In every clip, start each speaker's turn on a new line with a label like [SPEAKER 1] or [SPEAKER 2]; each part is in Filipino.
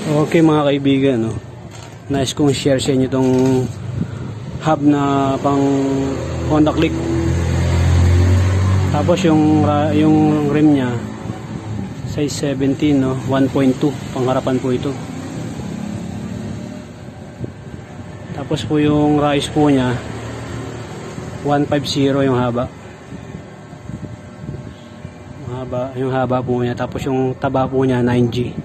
[SPEAKER 1] Okay mga kaibigan, no? Nice kong share sa inyo itong hub na pang Honda Click. Tapos yung rim nya size 17, no? 1.2 pangharapan po ito. Tapos po yung rise po nya 150 yung haba. Yung haba po niya. Tapos yung taba po niya 9G.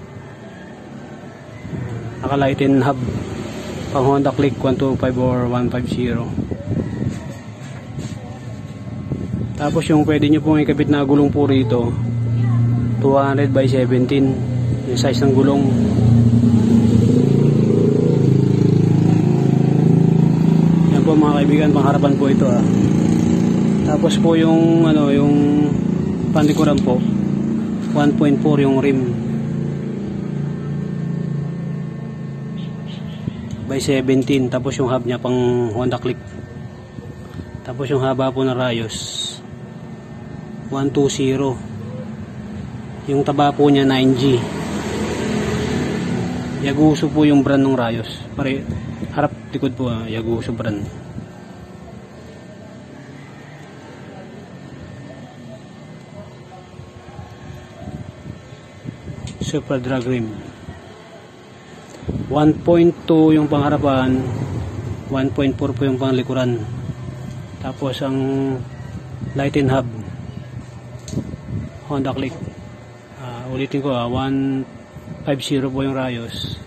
[SPEAKER 1] Naka-lighten hub pang Honda Click 125 or 150. Tapos yung pwede nyo pong ikabit na gulong po rito 200 by 17 yung size ng gulong. Yan po mga kaibigan, pangharapan po ito Tapos po yung yung panlikuran po 1.4 yung rim by 17. Tapos yung hub nya pang Honda Click. Tapos yung haba po na rayos 120. Yung taba po nya 9G. Yaguso po yung brand ng rayos. Harap likod po Yaguso brand. Super drag rim 1.2 yung pangharapan, 1.4 po yung panglikuran. Tapos ang lighten hub Honda Click, ulitin ko 150 po yung rayos,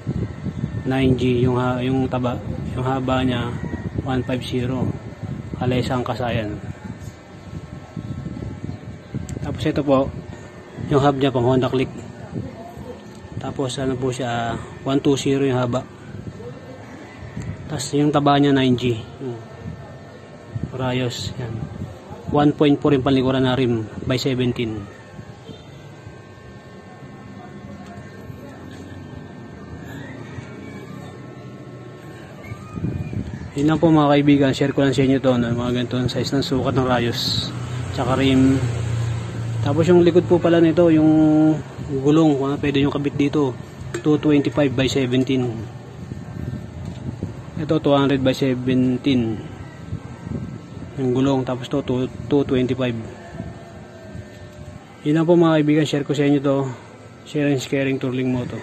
[SPEAKER 1] 9G yung taba, yung haba nya 150, kalesa ang kasayan. Tapos ito po yung hub nya pang Honda Click. Tapos po siya 120 yung haba. Tapos yung taba niya 9G. Rayos yan. 1.4 yung panlikuran na rim by 17. Yun lang po mga kaibigan, share ko lang sa inyo to mga ganitong size ng sukat ng rayos tsaka rim. Tapos yung likod po pala nito, yung gulong, pwede yung kabit dito 225 by 17. Ito 200 by 17 yung gulong. Tapos to 225. Yun lang po mga kaibigan, share ko sa inyo to. Share and caring, Turling Moto.